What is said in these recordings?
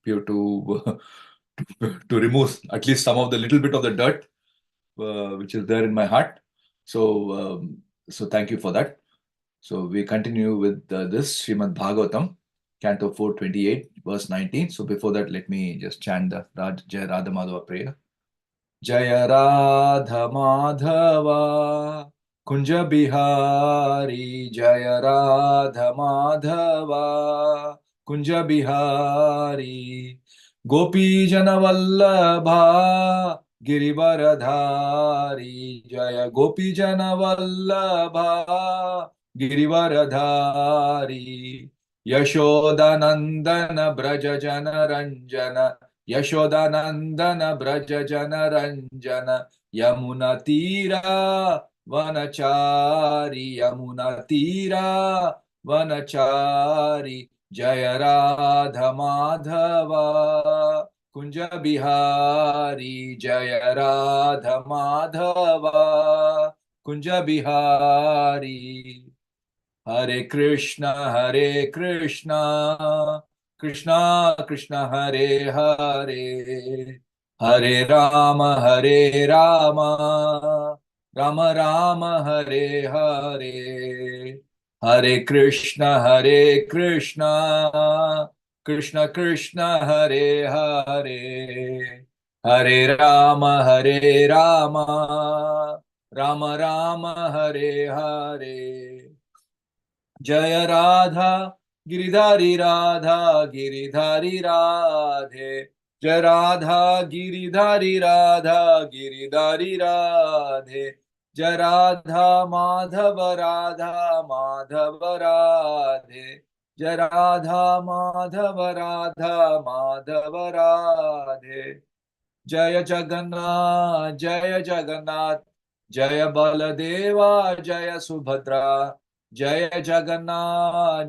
pure to to remove at least some of the little bit of the dirt which is there in my heart. So thank you for that. So we continue with this Srimad Bhagavatam, Canto 428, verse 19. So before that, let me just chant the Jaya Radha Madhava prayer. Jaya Radha Madhava Kunja Bihari, Jaya Radha Madhava Kunja Bihari, Gopi Jana Vallabha Girivaradhari, Jaya Gopi Jana Vallabha Girivaradhari, Yashodanandana Braja Jana Ranjana, Yashodanandana Braja Jana Ranjana, Yamuna Tira Vanachari, Yamuna Tira Vanachari, Jaya Radha Madhava Kunja Bihari, Jaya Radha Madhava Kunja Bihari. Hare Krishna, Krishna Krishna, Hare Hare, Hare Rama, Rama Rama, Hare Hare, Hare Krishna, Krishna Krishna, Hare Hare, Hare Rama, Rama Rama, Hare Hare. Jaya Radha Giridhari Radhe, Jaya Radha Giridhari Radhe, Jaya Radha Madhava Radhe, Jaya Radha Madhava Radhe, Jaya Jagannath, Jaya Baladeva, Jaya Subhadra, Jaya Jagannath,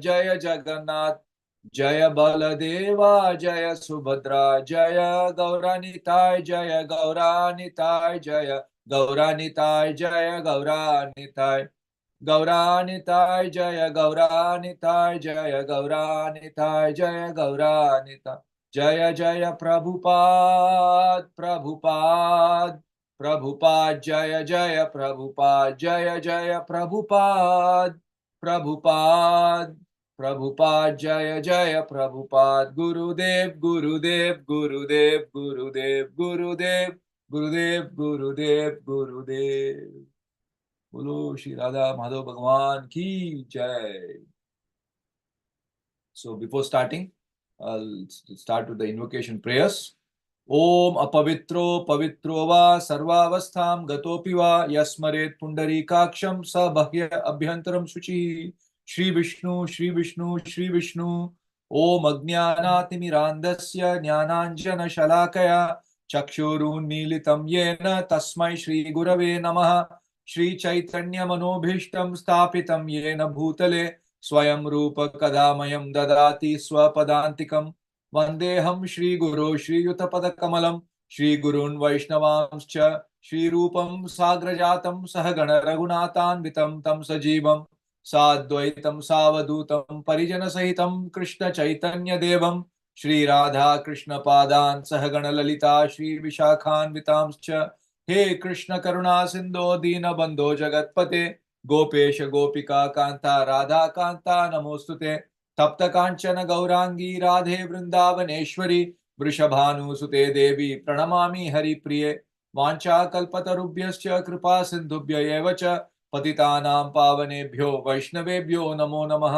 Jaya Baladeva, Jaya Subhadra, Jaya Gauranitai, Jaya Gauranitai, Jaya Gauranitai, Jaya Gauranitai, Gauranitai, Jaya Gauranitai, Jaya Gauranitai, Jaya Gauranitai. Jaya Jaya Prabhupada, Prabhupada, Jaya Jaya Prabhupada, Jaya Jaya Prabhupada, Prabhupada, Jaya Jaya Prabhupada, Gurudev, Gurudev, Gurudev, Gurudev, Gurudev, Gurudev, Gurudev, Gurudev. Bolo Shri Radha Madhav Bhagwan ki Jai. So before starting, I'll start with the invocation prayers. Om apavitro pavitro va sarvavastham gatopi va yasmaret pundarikaksham sa bhagya abhyantaram suchi. Shri Vishnu, Shri Vishnu, Shri Vishnu. Om ajnanaatimirandasya jnananjana shalakaya chakshurun militam yena tasmai Shri Gurave namaha. Shri Chaitanya manobhishtam sthapitam yena bhutale स्वयं रूप कदामयं ददाति स्वपदान्तिकं वन्देऽहं श्रीगुरो श्रीयुतपदकमलं श्रीगुरून् वैष्णवांश्च श्रीरूपं साग्रजातं सहगण रघुनाथान्वितं तं सजीवं साद्वैतं सावधूतं परिजनसहितं कृष्णचैतन्यदेवं श्रीराधा कृष्णपादान् सहगण ललिता श्रीविशाखान्वितांश्च हे कृष्ण करुणा सिन्धो दीनबन्धो जगत्पते गोपेश गोपिका कांता राधा कांता नमोस्तुते तप्त कांचन गौरांगी राधे वृंदावनेश्वरी वृषभानुसुते देवी प्रणमामि हरिप्रिये वाञ्छा कल्पतरुभ्यश्च कृपा सिन्धुभ्य एव च पतितानां पावनेभ्यो वैष्णवेभ्यो नमो नमः।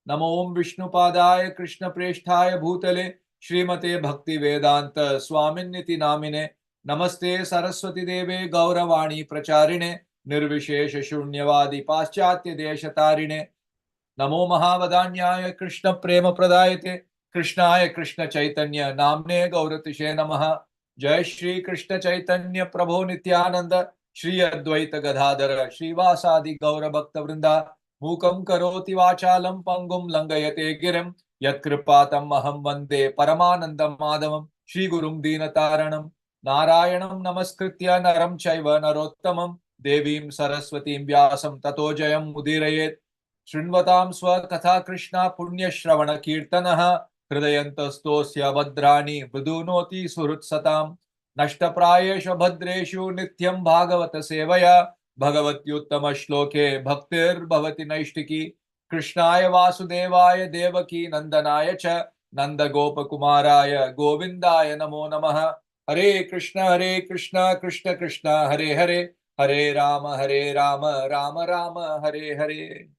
नमो विष्णुपादाय कृष्णप्रेष्ठाय भूतले श्रीमते भक्तिवेदांत स्वामिन्निति नामिने नमस्ते सरस्वती देवे गौरवाणी प्रचारिणे निर्विशेष शून्यवादी पाश्चात्य देशतारिणे नमो महावदान्याय कृष्ण प्रेम प्रदायते कृष्णाय कृष्ण चैतन्य नामने गौरतिशे नमः। जय श्री कृष्ण चैतन्य प्रभो नित्यानंद श्री अद्वैत गदाधर श्रीवासादि गौर भक्त वृंदा मूकं करोति वाचालं पंगुं लंघयते गिरिं यत्कृपातम् अहं वन्दे परमानंद माधवं श्रीगुरुं दीनतारणं नारायणं नमस्कृत्य नरं चैव नरोत्तमं देवीं सरस्वतीं व्यासं ततो जयं मुदीरयेत्। शृण्वतां स्वकथा कृष्णा पुण्यश्रवण कीर्तनः हृदयन्तस्तोऽस्य भद्राणि मृदुनोति सुहृत्सताम् नष्टप्रायेषु भद्रेषु नित्यं भागवत सेवया भगवत्युत्तम श्लोके भक्तिर्भवति नैष्टिकी कृष्णाय वासुदेवाय देवकी नंदनाय च नंद गोपकुमाराय गोविंदाय नमो नमः हरे Krishna Krishna Krishna Hare Hare Hare Ram Ram Ram Hare Hare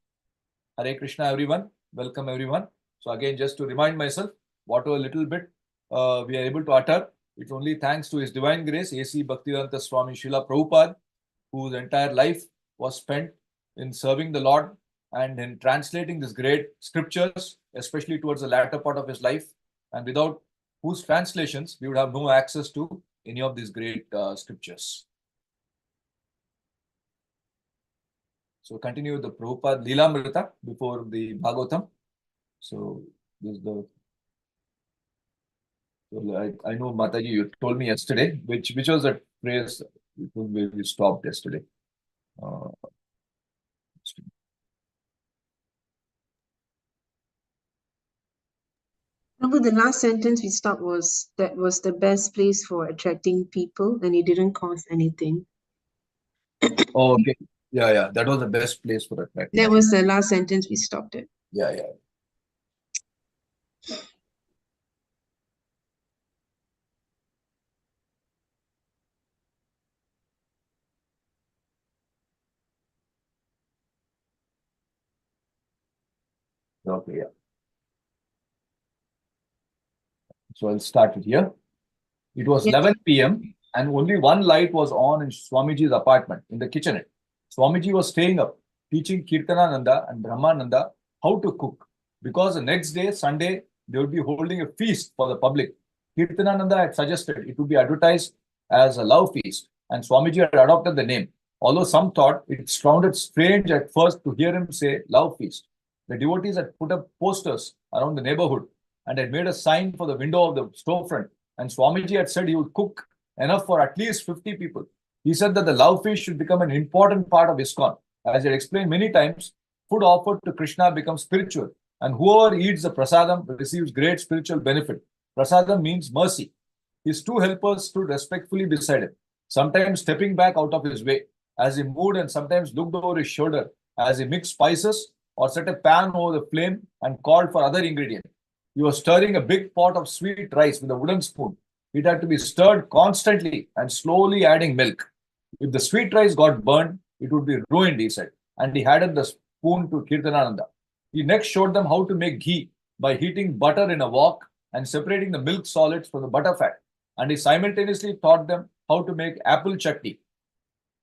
Hare Krishna everyone, welcome everyone. So again, just to remind myself, whatever little bit we are able to utter, it's only thanks to His Divine Grace, A.C. Bhaktivedanta Swami Srila Prabhupada, whose entire life was spent in serving the Lord and in translating these great scriptures, especially towards the latter part of his life, and without whose translations we would have no access to any of these great scriptures. So continue with the Prabhupada Leelamrita before the Bhagavatam. So this is the. I know Mataji, you told me yesterday, which was that phrase we stopped yesterday. Prabhu, the last sentence we stopped was that was the best place for attracting people and it didn't cost anything. Oh, okay. Yeah. That was the best place for attracting. That was the last sentence we stopped it. Yeah. Okay, yeah. So I'll start it here. It was 11 p.m. and only one light was on in Swamiji's apartment in the kitchenette. Swamiji was staying up, teaching Kirtanananda and Brahmananda how to cook because the next day, Sunday, they would be holding a feast for the public. Kirtanananda had suggested it would be advertised as a love feast, and Swamiji had adopted the name. Although some thought it sounded strange at first to hear him say love feast. The devotees had put up posters around the neighborhood and had made a sign for the window of the storefront. And Swamiji had said he would cook enough for at least 50 people. He said that the love feast should become an important part of ISKCON. As he had explained many times, food offered to Krishna becomes spiritual, and whoever eats the prasadam receives great spiritual benefit. Prasadam means mercy. His two helpers stood respectfully beside him, sometimes stepping back out of his way as he moved and sometimes looked over his shoulder as he mixed spices or set a pan over the flame and called for other ingredients. He was stirring a big pot of sweet rice with a wooden spoon. It had to be stirred constantly and slowly adding milk. If the sweet rice got burned, it would be ruined, he said. And he handed the spoon to Kirtanananda. He next showed them how to make ghee by heating butter in a wok and separating the milk solids from the butter fat. And he simultaneously taught them how to make apple chutney.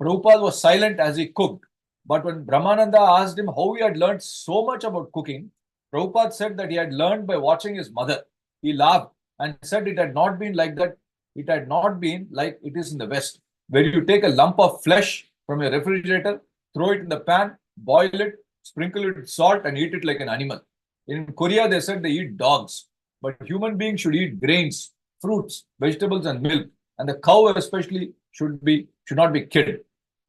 Prabhupada was silent as he cooked. But when Brahmananda asked him how he had learned so much about cooking, Prabhupada said that he had learned by watching his mother. He laughed and said it had not been like that. It had not been like it is in the West, where you take a lump of flesh from your refrigerator, throw it in the pan, boil it, sprinkle it with salt, and eat it like an animal. In Korea, they said they eat dogs, but human beings should eat grains, fruits, vegetables, and milk, and the cow especially should not be killed.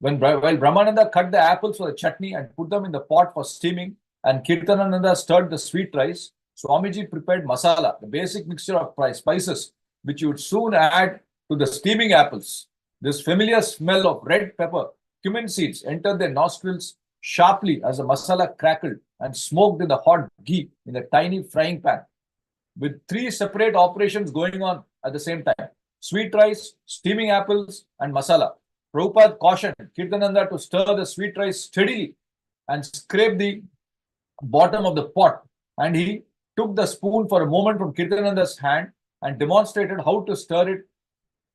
While Brahmananda cut the apples for the chutney and put them in the pot for steaming, and Kirtanananda stirred the sweet rice, Swamiji prepared masala, the basic mixture of spices, which you would soon add to the steaming apples. This familiar smell of red pepper, cumin seeds entered their nostrils sharply as the masala crackled and smoked in the hot ghee in a tiny frying pan. With three separate operations going on at the same time: sweet rice, steaming apples, and masala. Prabhupada cautioned Kirtananda to stir the sweet rice steadily and scrape the bottom of the pot, and he took the spoon for a moment from Kirtananda's hand and demonstrated how to stir it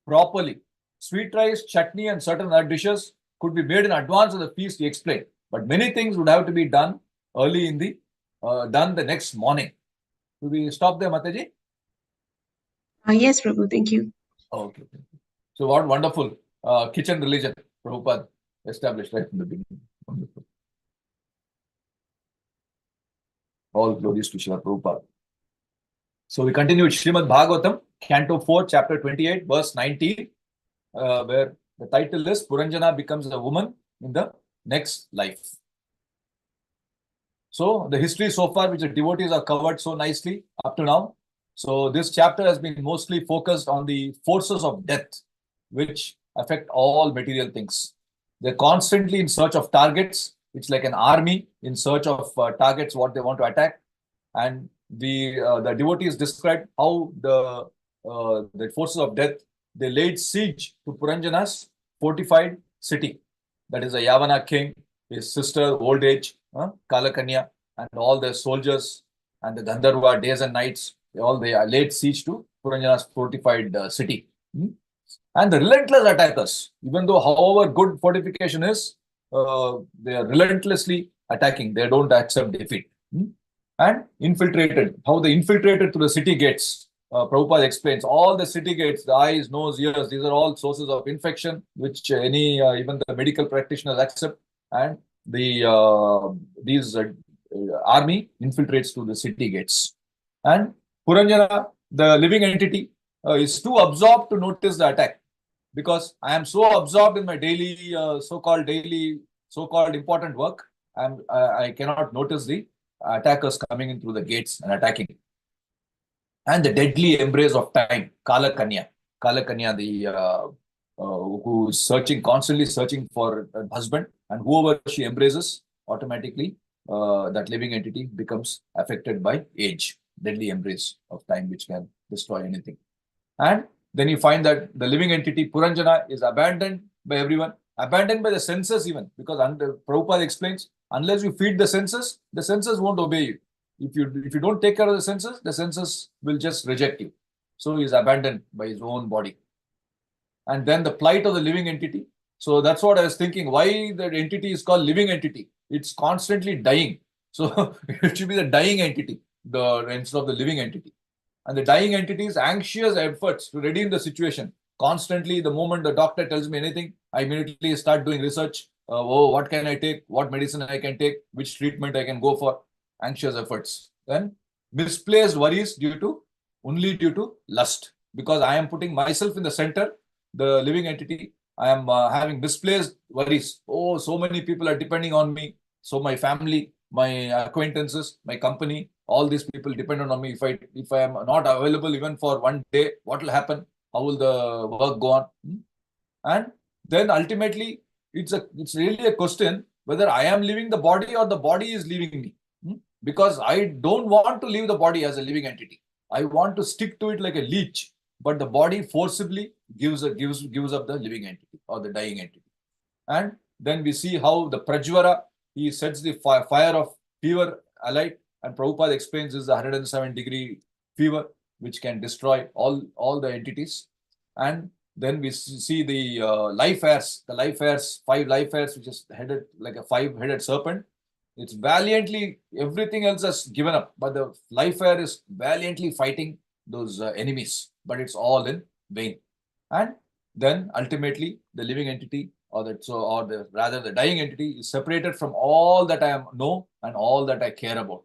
properly. Sweet rice, chutney, and certain other dishes could be made in advance of the feast, he explained, but many things would have to be done done the next morning. Do we stop there, Mataji? Yes, Prabhu, thank you. Okay. So what wonderful kitchen religion Prabhupada established right from the beginning. Wonderful. All glories to Srila Prabhupada. So we continue with Srimad Bhagavatam, Canto 4, Chapter 28, verse 19, where the title is Puranjana becomes a woman in the next life. So the history so far, which the devotees are covered so nicely up to now, So this chapter has been mostly focused on the forces of death, which affect all material things. They're constantly in search of targets. It's like an army in search of targets, what they want to attack. And the devotees described how the forces of death, they laid siege to Puranjana's fortified city. That is a Yavana king, his sister, old age, Kalakanya, and all the soldiers and the Gandharva, days and nights, they laid siege to Puranjana's fortified city. And the relentless attackers, even though however good fortification is, they are relentlessly attacking. They don't accept defeat. And infiltrated, how they infiltrated through the city gates. Prabhupada explains all the city gates, the eyes, nose, ears, these are all sources of infection, which even the medical practitioners accept. And these army infiltrates through the city gates. And Puranjana, the living entity, is too absorbed to notice the attack, because I am so absorbed in my daily, so-called important work, I cannot notice the attackers coming in through the gates and attacking. And the deadly embrace of time, Kalakanya, who is constantly searching for a husband, and whoever she embraces, automatically that living entity becomes affected by age, deadly embrace of time, which can destroy anything. And then you find that the living entity, Puranjana, is abandoned by everyone, abandoned by the senses even, because Prabhupada explains, unless you feed the senses won't obey you. If you don't take care of the senses will just reject you. So he is abandoned by his own body. And then the plight of the living entity. So that's what I was thinking. Why the entity is called living entity? It's constantly dying. So it should be the dying entity, instead of the living entity. And the dying entity's anxious efforts to redeem the situation. Constantly, the moment the doctor tells me anything, I immediately start doing research. What can I take? What medicine I can take? Which treatment I can go for? Anxious efforts. Then misplaced worries only due to lust. Because I am putting myself in the center, the living entity, I am having misplaced worries. Oh, so many people are depending on me. So my family, my acquaintances, my company, all these people dependent on me. If I am not available even for one day, what will happen? How will the work go on? And then ultimately, it's really a question whether I am leaving the body or the body is leaving me. Because I don't want to leave the body as a living entity. I want to stick to it like a leech, but the body forcibly gives up the living entity or the dying entity. And then we see how the Prajvara, he sets the fire of fever alight, and Prabhupada explains this is a 107-degree fever, which can destroy all the entities. And then we see the life airs, 5 life airs, which is headed like a 5-headed serpent. It's valiantly, everything else has given up, but the life air is valiantly fighting those enemies, but it's all in vain. And then ultimately, the living entity, the dying entity, is separated from all that I know and all that I care about.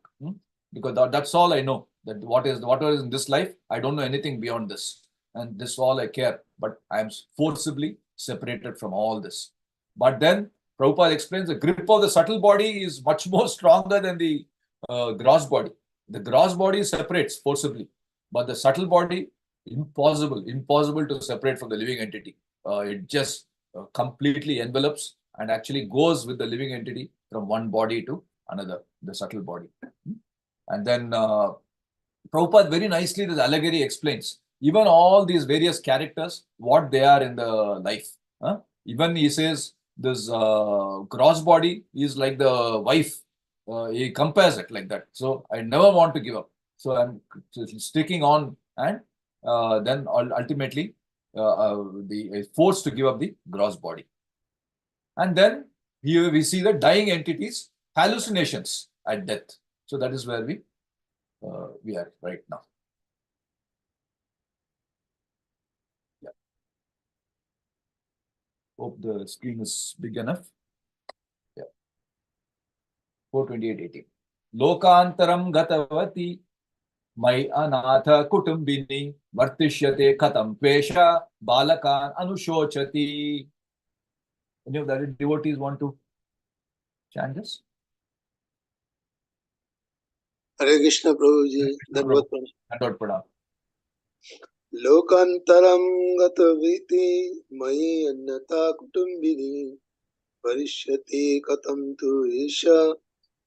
Because that's all I know. That whatever is in this life, I don't know anything beyond this, and this is all I care. But I am forcibly separated from all this. But then Prabhupada explains the grip of the subtle body is much more stronger than the gross body. The gross body separates forcibly, but the subtle body, impossible to separate from the living entity. It just completely envelops and actually goes with the living entity from one body to another, the subtle body. And then Prabhupada very nicely, this allegory explains even all these various characters, what they are in the life. Even he says this gross body is like the wife. He compares it like that. So I never want to give up. So I'm sticking on, and then ultimately forced to give up the gross body. And then here we see the dying entities, hallucinations at death. So that is where we are right now. Yeah. Hope the screen is big enough. Yeah. 428:18. Lokantaram gatavati mai anatha kutumbini vartishyate katam pesha balakan anushochati. Any of the devotees want to chant this? Hare Krishna Prabhuji, Dandavad Pranam. Dandavad Pranam. लोकान्तरं गतवीति मयि अन्यथा कुटुम्बिनी परिष्यति कथं तु एषा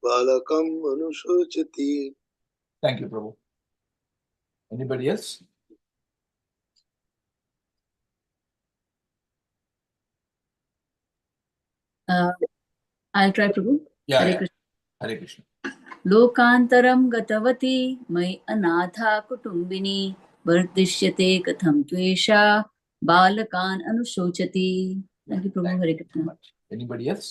बालकम् अनुशोचति. Thank you, Prabhu. Anybody else? I'll try, Prabhu. Yeah, Hare yeah. Krishna. Hare Krishna. लोकान्तरं गतवती मयि अनाथा कुटुम्बिनी वर्धिष्यते कथं त्वेषा बालकान् अनुशोचति. Thank you, Prabhu. Thank Hare you very Krishna. much. Anybody else?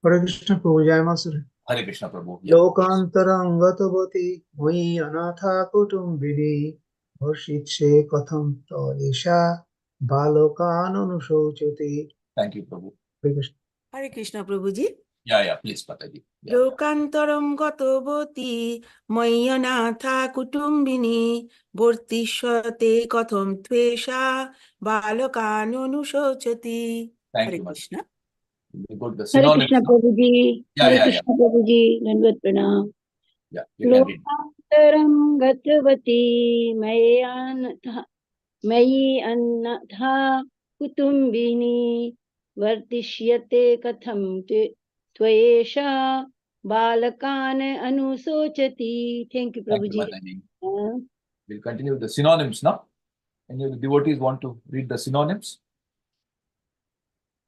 Hare Krishna Prabhu, Jai Masur. Hare Krishna, Prabhu. Yeah. Lokantaram gatavati mui anatha kutumbini varshitse katham tadesha balokan anushocati. Thank you, Prabhu. Hare Krishna. Hare Krishna Prabhuji. Yeah, please, Mataji. Yeah. Lokantaram gatovati mayanatha kutumbini bortishate katham tvesha balakanunushochati. Thank Hare you, Krishna. Mataji. We go to the Hare synonyms Krishna now. Prabhuji, Yeah, Hare yeah, Krishna Prabhuji, Dandavat Pranam. Yeah, you can read. Lokantaram gatavati mayi annatha kutumbini vartishyate katham tvayesha balakan anusochati. Thank you, Thank you, Prabhuji. Mataji. We'll continue with the synonyms now. Any of the devotees want to read the synonyms?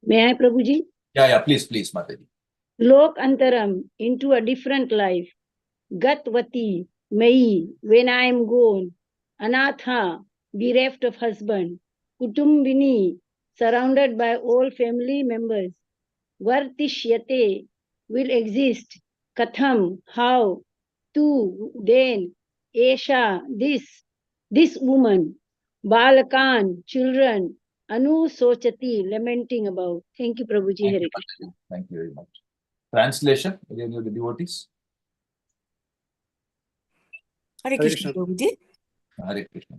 May I, Prabhuji? Yeah, please, Mataji. Lokantaram, into a different life. Gatvati, Mai, when I am gone. Anatha, bereft of husband. Kutumbini, surrounded by all family members. Vartishyate, will exist. Katham, how. Tu, then. Esha, this woman. Balakan, children. Anu Sochati, lamenting about. Thank you, Prabhuji. Thank Hare you, Krishna. Mataji. Thank you very much. Translation, any of the devotees? Hare Krishna Prabhuji. Hare Krishna.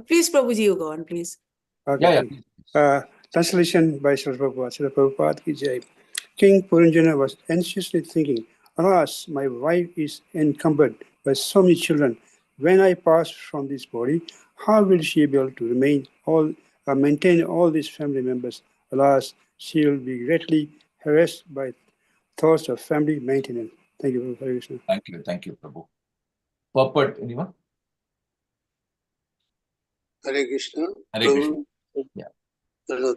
Please Prabhuji, you go on, please. Okay. Yeah, please. Translation by Srila Prabhupada. Srila Prabhupada ki jai. King Puranjana was anxiously thinking, alas, my wife is encumbered by so many children. When I pass from this body, how will she be able to maintain all these family members? Alas, she will be greatly harassed by thoughts of family maintenance. Thank you, Hare Krishna. Thank you, Prabhu. Purport, anyone? Hare Krishna. Hare Krishna. Yeah. Srila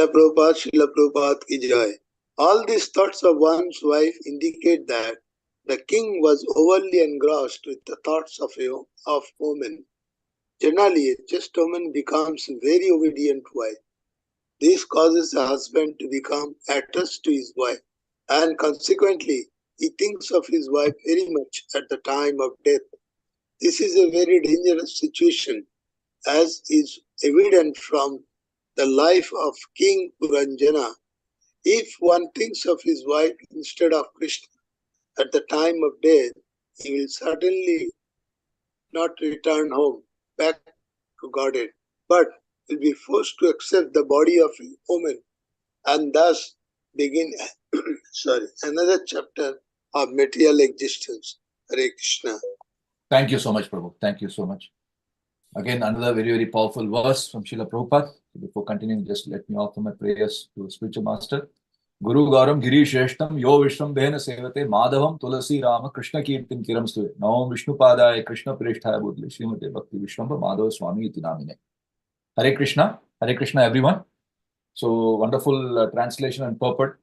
Prabhupada ki jai. All these thoughts of one's wife indicate that the king was overly engrossed with the thoughts of women. Generally, a chaste woman becomes a very obedient wife. This causes the husband to become attached to his wife, and consequently, he thinks of his wife very much at the time of death. This is a very dangerous situation, as is evident from the life of King Puranjana. If one thinks of his wife instead of Krishna at the time of death, he will certainly not return home back to Godhead, but will be forced to accept the body of a woman and thus begin another chapter of material existence. Hare Krishna. Thank you so much, Prabhu. Thank you so much. Again, another very, very powerful verse from Srila Prabhupada. Before continuing, just let me offer my prayers to spiritual master. Guru Gauram Giri Shreshtam Yo Vishram Behna Sevate Madhavam Tulasi Rama Krishna Kirtim Tiram Stuve Nam Vishnu Padaya Krishna Prishthaya Budli Srimate Bhakti Vishramba Madhava Swami Iti Namine. Hare Krishna, everyone. So wonderful translation and purport.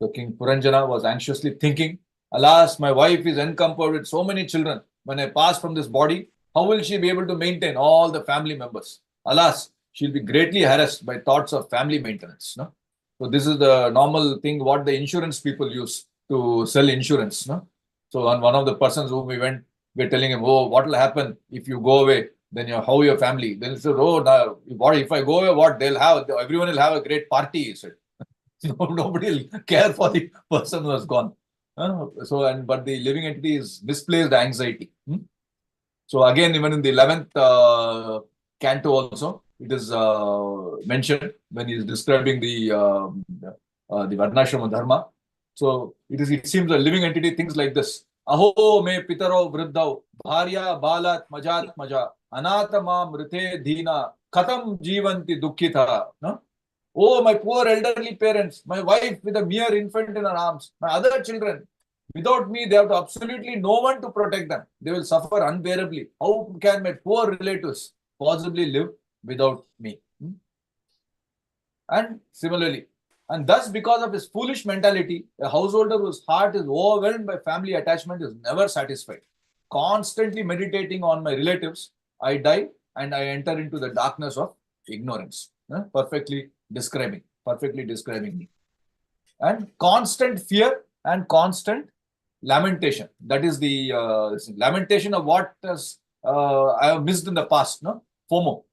So King Puranjana was anxiously thinking, alas, my wife is encumbered with so many children. When I pass from this body, how will she be able to maintain all the family members? Alas, she'll be greatly harassed by thoughts of family maintenance. No? So this is the normal thing what the insurance people use to sell insurance. No? So on one of the persons whom we went, we're telling him, oh, what will happen if you go away? Then how your family? Then he said, oh, now, what if I go away? What they'll have? Everyone will have a great party. He said. Nobody will care for the person who has gone. But the living entity is misplaced anxiety. So again, even in the 11th canto also, it is mentioned when he is describing the Varnashrama Dharma. So it seems a living entity thinks like this. Aho me pitaro vriddau, bharya balat majat maja, anatama mrite dina, katam jivanti dukkita. No? Oh, my poor elderly parents, my wife with a mere infant in her arms, my other children. Without me, they have absolutely no one to protect them. They will suffer unbearably. How can my poor relatives possibly live without me? And similarly, and thus because of his foolish mentality, a householder whose heart is overwhelmed by family attachment is never satisfied. Constantly meditating on my relatives, I die and I enter into the darkness of ignorance. Perfectly describing me. And constant fear and constant lamentation. That is the lamentation of what I have missed in the past. No? FOMO,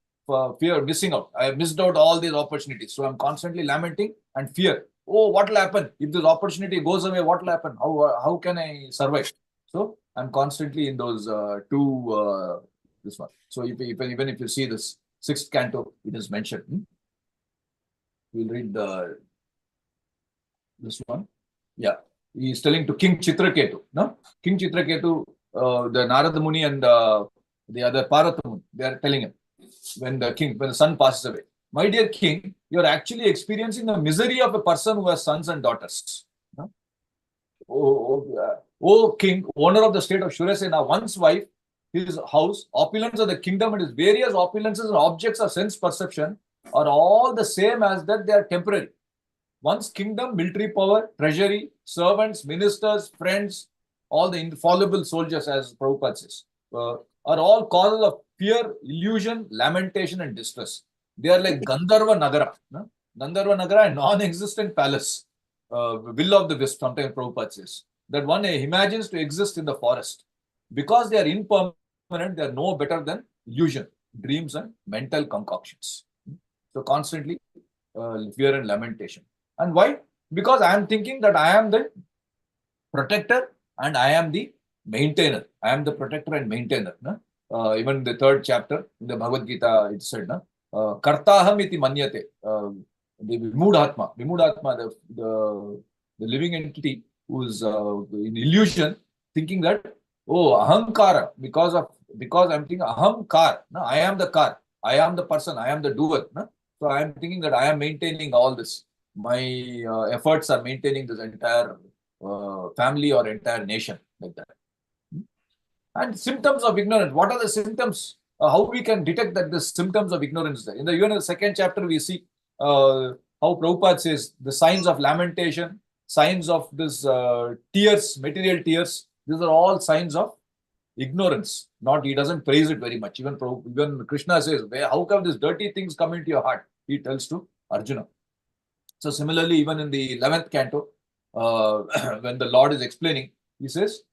fear, missing out. I have missed out all these opportunities. So I'm constantly lamenting and fear. Oh, what will happen? If this opportunity goes away, what will happen? How can I survive? So I'm constantly in those this one. So even if you see this 6th canto, it is mentioned. We'll read this one. Yeah. He is telling to King Chitraketu. No? King Chitraketu, the Narada Muni and the other Parata Muni, they are telling him when the son passes away. My dear king, you are actually experiencing the misery of a person who has sons and daughters. No? O king, owner of the state of Shurasena, one's wife, his house, opulence of the kingdom, and his various opulences and objects of sense perception are all the same as that they are temporary. One's kingdom, military power, treasury, servants, ministers, friends, all the infallible soldiers, as Prabhupada says, are all causes of fear, illusion, lamentation, and distress. They are like Gandharva Nagara. No? Gandharva Nagara, a non-existent palace, will of the wisp, sometimes Prabhupada says, that one imagines to exist in the forest. Because they are impermanent, they are no better than illusion, dreams, and mental concoctions. So constantly fear and lamentation. And why? Because I am thinking that I am the protector and I am the maintainer. I am the protector and maintainer. No? Even in the 3rd chapter in the Bhagavad Gita, it said, no? Kartaham iti manyate. The Vimudhatma, the living entity who is in illusion, thinking that, oh, ahankara, because I'm thinking ahamkar, no? I am the car, I am the person, I am the doer. No? So I am thinking that I am maintaining all this. My efforts are maintaining this entire family or entire nation, like that. And symptoms of ignorance. What are the symptoms? How we can detect that the symptoms of ignorance is there? Even in the 2nd chapter, we see how Prabhupada says the signs of lamentation, signs of this tears, material tears. These are all signs of ignorance. He doesn't praise it very much. Even Krishna says, how come these dirty things come into your heart? He tells to Arjuna. So similarly, even in the 11th canto, when the Lord is explaining, he says,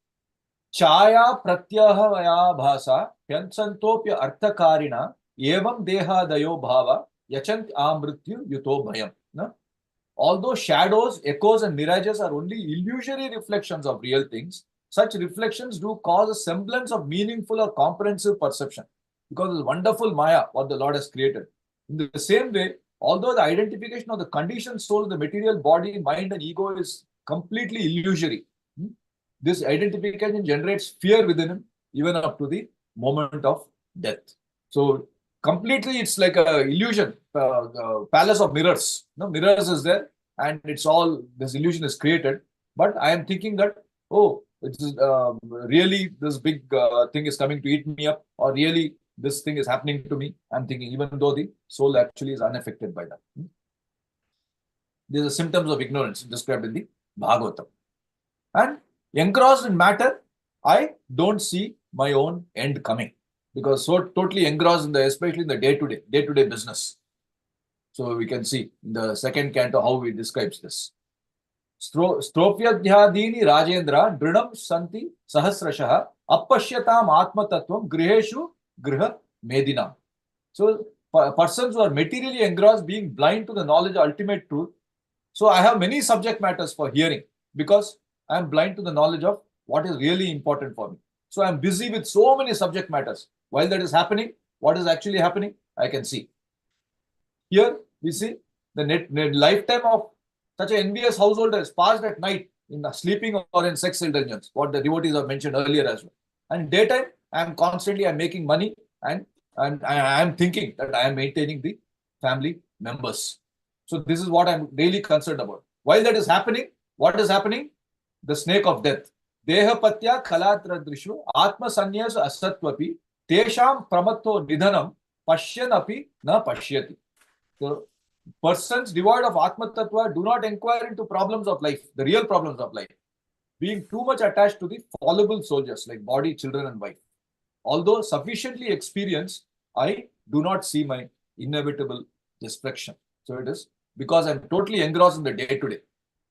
Chaya pratyaha vaya bhasa hyansantopya arthakarina evam deha dayo bhava yachant amrityu yuto bhayam. No? Although shadows, echoes, and mirages are only illusory reflections of real things, such reflections do cause a semblance of meaningful or comprehensive perception. Because it's wonderful Maya, what the Lord has created. In the same way, although the identification of the conditioned soul, the material body, mind, and ego is completely illusory, this identification generates fear within him, even up to the moment of death. So completely, it's like a illusion, palace of mirrors. No, mirrors is there, and it's all, this illusion is created. But I am thinking that, oh, it's really this big thing is coming to eat me up, or really this thing is happening to me. I'm thinking, even though the soul actually is unaffected by that. These are symptoms of ignorance described in the Bhagavatam. And engrossed in matter, I don't see my own end coming, because so totally engrossed in especially in the day-to-day business. So we can see in the 2nd canto how he describes this. Stropyadhyadini Rajendra Drinam Santi Sahasrashaha Appashyatam Atma Tattvam Griheshu Griha Medina. So persons who are materially engrossed, being blind to the knowledge of ultimate truth. So I have many subject matters for hearing, because I am blind to the knowledge of what is really important for me. So I am busy with so many subject matters. While that is happening, what is actually happening, I can see. Here we see the lifetime of such an envious householder is passed at night in sleeping or in sex indulgence, what the devotees have mentioned earlier as well. And daytime, I'm making money, and I am thinking that I am maintaining the family members. So this is what I'm really concerned about. While that is happening, what is happening? The snake of death. Dehapatya kalatradrishu atma sanyas asatvapi tesham pramatto nidhanam pashyan api na pashyati. So persons devoid of Atma Tattva do not inquire into problems of life, the real problems of life, being too much attached to the fallible soldiers like body, children, and wife. Although sufficiently experienced, I do not see my inevitable destruction. So it is because I'm totally engrossed in the day-to-day.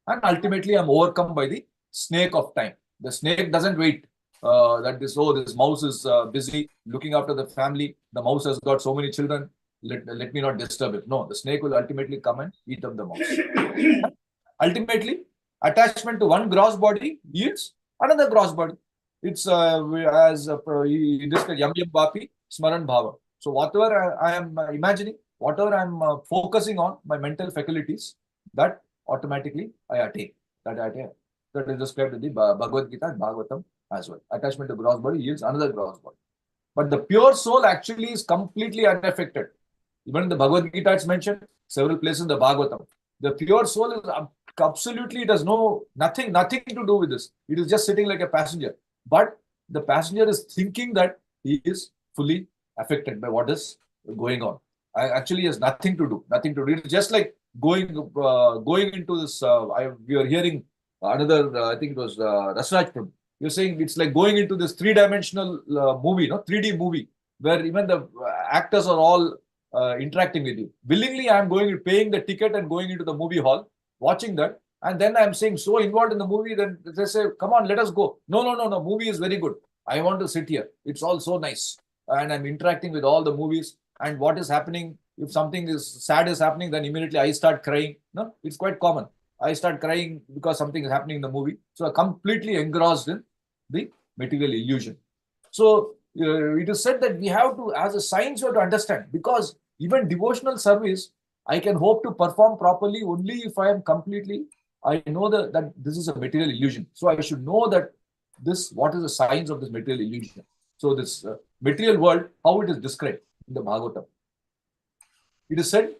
And ultimately, I'm overcome by the snake of time. The snake doesn't wait that this mouse is busy looking after the family. The mouse has got so many children. Let me not disturb it. No, the snake will ultimately come and eat up the mouse. Ultimately, attachment to one gross body yields another gross body. It's as in this Yam Yam Vapi Smaran Bhava. So whatever I am imagining, whatever I'm focusing on, my mental faculties, that automatically I attain. That is described in the Bhagavad Gita and Bhagavatam as well. Attachment to gross body yields another gross body. But the pure soul actually is completely unaffected. Even in the Bhagavad Gita, it's mentioned several places in the Bhagavatam. The pure soul is absolutely, it has nothing to do with this. It is just sitting like a passenger. But the passenger is thinking that he is fully affected by what is going on. Actually, has nothing to do. It's just like going into this. We are hearing another. I think it was Rasraj Prabhu. You're saying it's like going into this three-dimensional movie, 3D movie, where even the actors are all interacting with you. Willingly, I'm paying the ticket and going into the movie hall, watching that. And then I'm saying so involved in the movie, then they say, come on, let us go. No, movie is very good. I want to sit here. It's all so nice. And I'm interacting with all the movies. And what is happening, if something is sad is happening, then immediately I start crying. No, it's quite common. I start crying because something is happening in the movie. So I'm completely engrossed in the material illusion. So it is said that we have to, as a science, we have to understand, because even devotional service, I can hope to perform properly only if I am completely, I know that this is a material illusion. So I should know that what is the science of this material illusion. So this material world, how it is described in the Bhagavatam. It is said,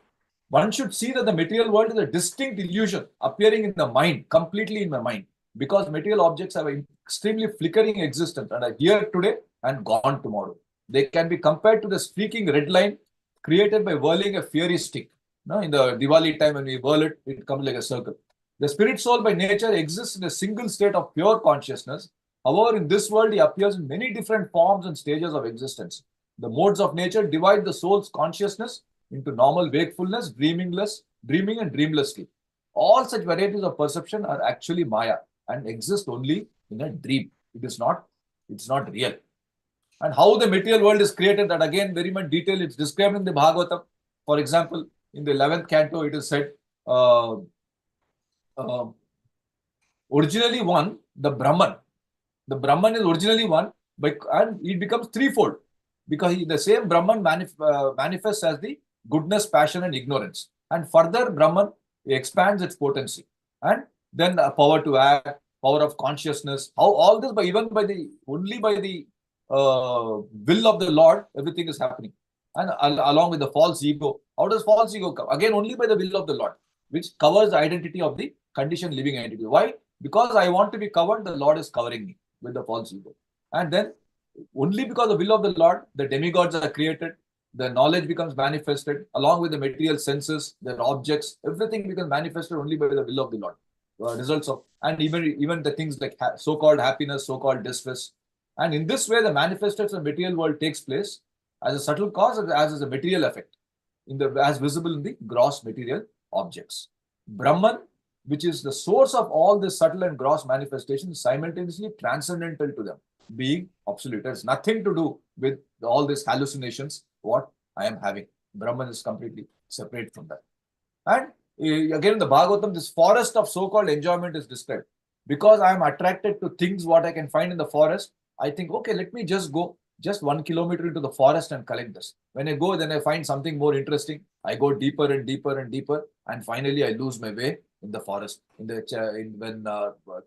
one should see that the material world is a distinct illusion appearing in the mind, completely in my mind, because material objects have an extremely flickering existence and are here today and gone tomorrow. They can be compared to the streaking red line created by whirling a fiery stick. No, in the Diwali time, when we whirl it, it comes like a circle. The spirit soul by nature exists in a single state of pure consciousness. However, in this world, he appears in many different forms and stages of existence. The modes of nature divide the soul's consciousness into normal wakefulness, dreaming and dreamless sleep. All such varieties of perception are actually Maya and exist only in a dream. It's not real. And how the material world is created, that again very much detail, it's described in the Bhagavatam. For example, in the 11th canto, it is said, originally one, the Brahman. The Brahman is originally one, and it becomes threefold, because the same Brahman manifests as the goodness, passion, and ignorance. And further, Brahman expands its potency. And then the power to act, power of consciousness, how all this, only by the will of the Lord, everything is happening. And along with the false ego. How does false ego come? Again, only by the will of the Lord, which covers the identity of the conditioned living entity. Why? Because I want to be covered, the Lord is covering me with the false ego. And then, only because of the will of the Lord, the demigods are created, the knowledge becomes manifested, along with the material senses, their objects, everything becomes manifested only by the will of the Lord. Results of, and even the things like so-called happiness, so-called distress. And in this way, the manifestation of the material world takes place as a subtle cause, as a material effect, as visible in the gross material objects. Brahman, which is the source of all this subtle and gross manifestations, simultaneously transcendental to them, being absolute. It has nothing to do with all these hallucinations, what I am having. Brahman is completely separate from that. And again, in the Bhagavatam, this forest of so-called enjoyment is described. Because I am attracted to things what I can find in the forest, I think, okay, let me just go just 1 kilometer into the forest and collect this. When I go, then I find something more interesting. I go deeper and deeper and deeper, and finally I lose my way in the forest. When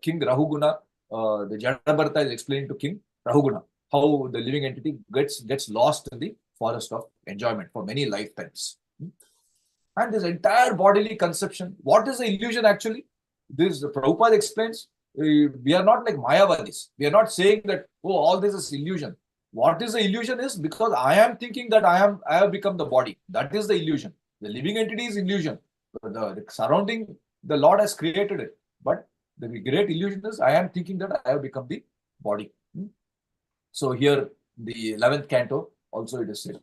King Rahuguna, the Jadabharata is explaining to King Rahuguna how the living entity gets lost in the forest of enjoyment for many lifetimes. And this entire bodily conception, what is the illusion actually? This Prabhupada explains, we are not like Mayavadis. We are not saying that, oh, all this is illusion. What is the illusion is because I am thinking that I have become the body. That is the illusion. The living entity is illusion. The surrounding, the Lord has created it. But the great illusion is I am thinking that I have become the body. So here, the 11th canto, also it is said.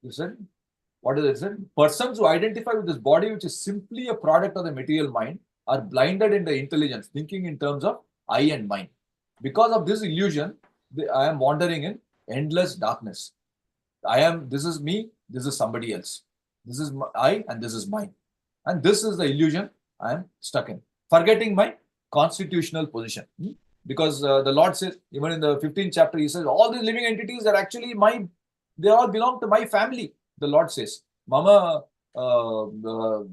You said, what is it said? Persons who identify with this body, which is simply a product of the material mind, are blinded in the intelligence, thinking in terms of I and mine. Because of this illusion, I am wandering in endless darkness. This is me, this is somebody else. This is I and this is mine. And this is the illusion I am stuck in. Forgetting my constitutional position. Because the Lord says, even in the 15th chapter, he says, all these living entities are actually mine. They all belong to my family. The Lord says, Mama, the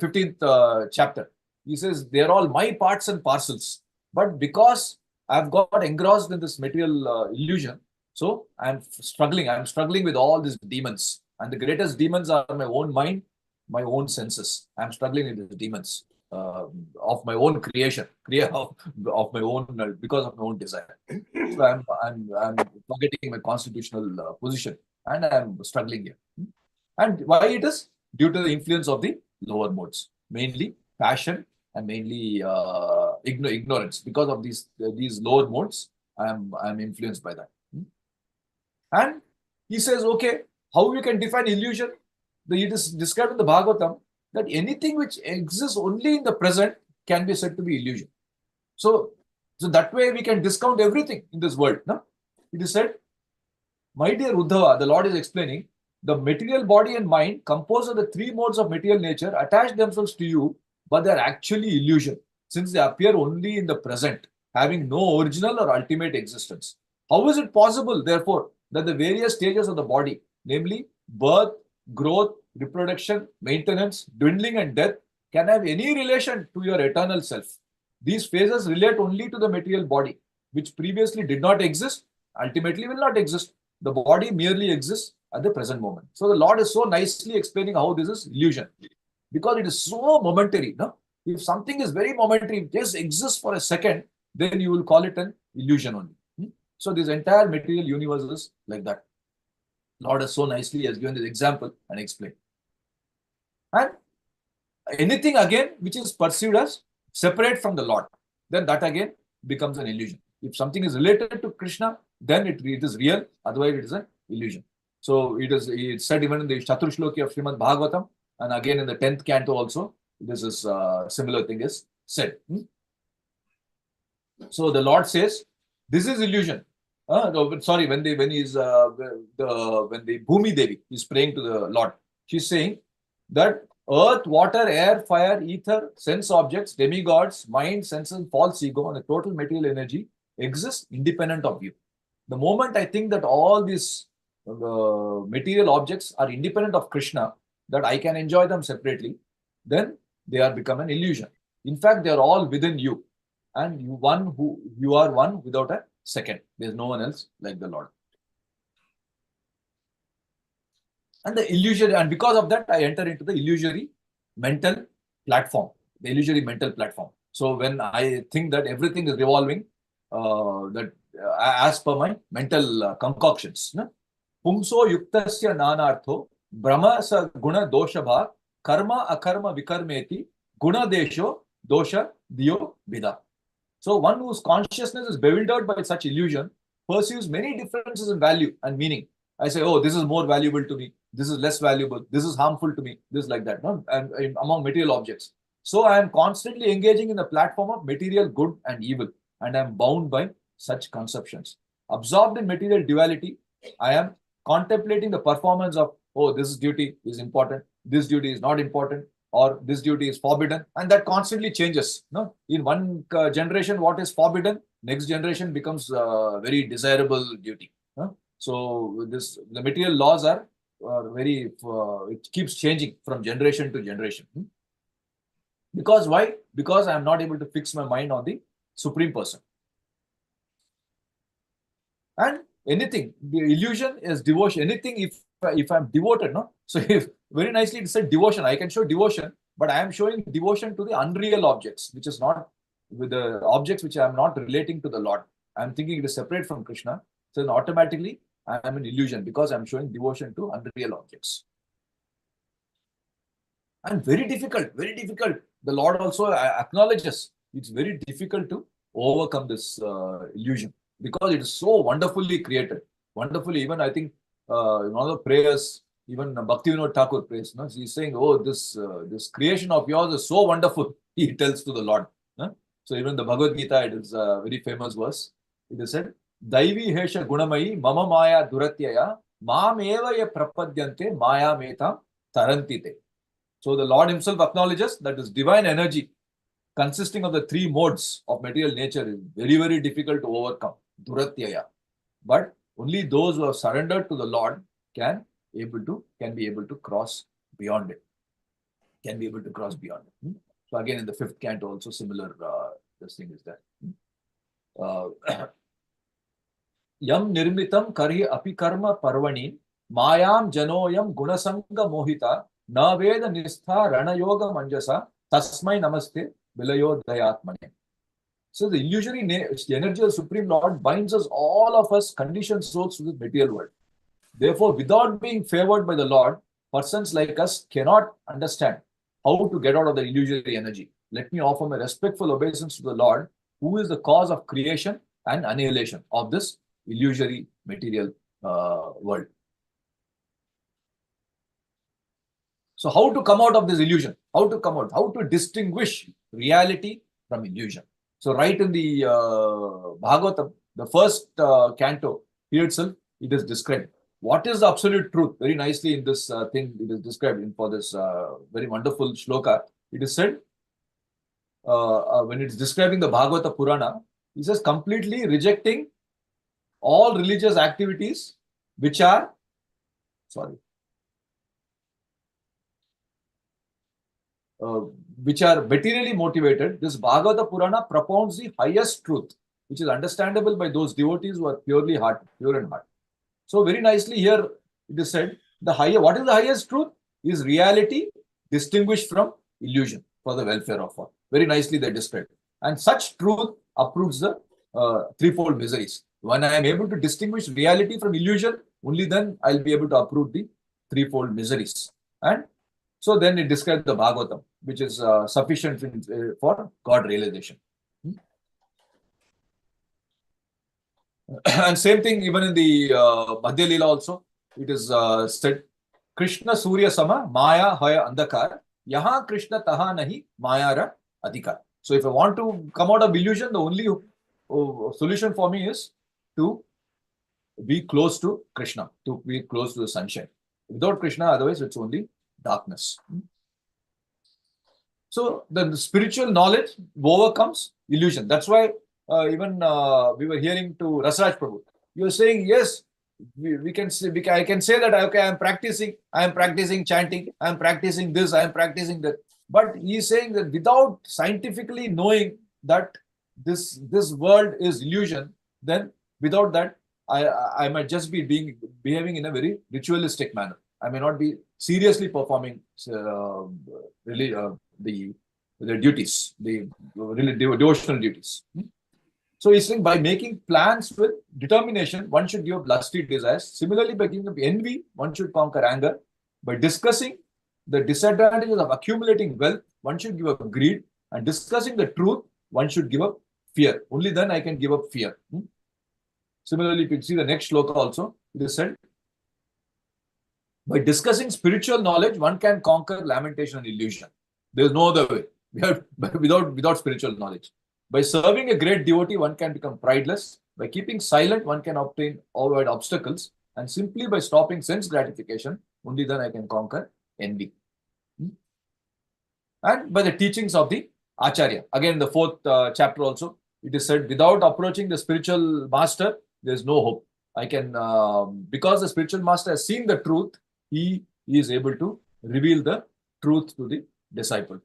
15th chapter, he says, they're all my parts and parcels. But because I've got engrossed in this material illusion, so I'm struggling with all these demons. And the greatest demons are my own mind, my own senses. I'm struggling with the demons of my own creation, of my own, because of my own desire. So I'm forgetting my constitutional position, and I'm struggling here. And why it is? Due to the influence of the lower modes, mainly passion and mainly ignorance. Because of these lower modes, I'm influenced by that. And he says, okay, how we can define illusion? It is described in the Bhagavatam that anything which exists only in the present can be said to be illusion. So that way we can discount everything in this world. No? It is said, my dear Uddhava, the Lord is explaining, the material body and mind, composed of the three modes of material nature, attach themselves to you, but they are actually illusion, since they appear only in the present, having no original or ultimate existence. How is it possible, therefore, that the various stages of the body, namely birth, growth, reproduction, maintenance, dwindling, and death, can have any relation to your eternal self? These phases relate only to the material body, which previously did not exist, ultimately will not exist. The body merely exists at the present moment. So the Lord is so nicely explaining how this is illusion, because it is so momentary. No? If something is very momentary, just exists for a second, then you will call it an illusion only. So this entire material universe is like that. Lord has so nicely has given this example and explained. And anything again which is perceived as separate from the Lord, then that again becomes an illusion. If something is related to Krishna, then it is real, otherwise it is an illusion. So it's said even in the Chaturshloki of Srimad Bhagavatam, and again in the 10th canto also, this is similar thing is said. So the Lord says, this is illusion. Sorry, when the Bhumi Devi is praying to the Lord, she's saying that earth, water, air, fire, ether, sense objects, demigods, mind, senses, false ego, and the total material energy exist independent of you. The moment I think that all these material objects are independent of Krishna, that I can enjoy them separately, then they are become an illusion. In fact, they are all within you, and you are one without a second. There is no one else like the Lord. And the illusory, and because of that, I enter into the illusory mental platform. The illusory mental platform. So when I think that everything is revolving, as per my mental concoctions. No? Pumso yuktasya nanartho brahma sa guna dosha bha karma akarma vikarmeti guna desho dosha diyo vida. So one whose consciousness is bewildered by such illusion perceives many differences in value and meaning. I say, oh, this is more valuable to me. This is less valuable. This is harmful to me. This is like that. No? And among material objects. So I am constantly engaging in the platform of material good and evil, and I am bound by such conceptions. Absorbed in material duality, I am contemplating the performance of, oh, this duty is important, this duty is not important, or this duty is forbidden, and that constantly changes. No? In one generation, what is forbidden, next generation becomes very desirable duty. No? So the material laws are very, it keeps changing from generation to generation. Because why? Because I am not able to fix my mind on the Supreme Person. And anything, the illusion is devotion. Anything, if I'm devoted, no? So if very nicely it said devotion, I can show devotion, but I am showing devotion to the unreal objects, which is not with the objects which I am not relating to the Lord. I'm thinking it is separate from Krishna. So then automatically I am an illusion because I'm showing devotion to unreal objects. And very difficult, very difficult. The Lord also acknowledges it's very difficult to overcome this illusion because it is so wonderfully created. Wonderfully, even I think in all the prayers, even Bhaktivinoda Thakur prays, no? He's saying, oh, this creation of yours is so wonderful, he tells to the Lord. No? So even the Bhagavad Gita, it is a very famous verse. It is said, Daivi Hesha Gunamayi Mama Maya Duratyaya Mam Eva Ya Prapadyante Maya Metam Tarantite. So the Lord himself acknowledges that this divine energy consisting of the three modes of material nature is very, very difficult to overcome. Duratyaya. But only those who have surrendered to the Lord can be able to cross beyond it. Can be able to cross beyond it. So again, in the fifth canto also similar this thing is there. Yam nirmitam karhi apikarma parvani mayam janoyam gunasanga mohita na veda nistha ranayoga manjasa tasmai namaste vilayo dayatmane. So the illusory energy of the Supreme Lord binds us, all of us, conditioned souls to the material world. Therefore, without being favored by the Lord, persons like us cannot understand how to get out of the illusory energy. Let me offer my respectful obeisance to the Lord, who is the cause of creation and annihilation of this illusory material world. So how to come out of this illusion? How to come out? How to distinguish reality from illusion? So right in the Bhagavatam, the first canto, here itself, it is described. What is the absolute truth? Very nicely in this thing, it is described for this very wonderful shloka. It is said, when it's describing the Bhagavata Purana, it says completely rejecting all religious activities which are, which are materially motivated. This Bhagavata Purana propounds the highest truth, which is understandable by those devotees who are pure in heart. So very nicely here it is said, what is the highest truth? Is reality distinguished from illusion for the welfare of all. Very nicely they describe. And such truth uproots the threefold miseries. When I am able to distinguish reality from illusion, only then I'll be able to uproot the threefold miseries. And so then it describes the Bhagavatam, which is sufficient for God realization. And same thing even in the Madhya Leela also, it is said, Krishna Surya Sama Maya Haya Andakar Yaha Krishna Taha Nahi Mayara Adhikar. So if I want to come out of illusion, the only solution for me is to be close to Krishna, to be close to the sunshine. Without Krishna, otherwise it's only darkness. So the spiritual knowledge overcomes illusion. That's why even we were hearing to Rasraj Prabhu. You were saying, yes, we can say, I can say that, okay, I am practicing chanting, I am practicing this, I am practicing that. But he is saying that without scientifically knowing that this world is illusion, then without that, I might just be behaving in a very ritualistic manner. I may not be seriously performing the duties, the devotional duties. So he's saying by making plans with determination, one should give up lusty desires. Similarly, by giving up envy, one should conquer anger. By discussing the disadvantages of accumulating wealth, one should give up greed. And discussing the truth, one should give up fear. Only then I can give up fear. Similarly, if you see the next shloka also, it is said, by discussing spiritual knowledge, one can conquer lamentation and illusion. There is no other way. Without spiritual knowledge. By serving a great devotee, one can become prideless. By keeping silent, one can avoid obstacles. And simply by stopping sense gratification, only then I can conquer envy. And by the teachings of the Acharya. Again, in the fourth chapter also, it is said, without approaching the spiritual master, there is no hope. I can, because the spiritual master has seen the truth, he is able to reveal the truth to the disciple.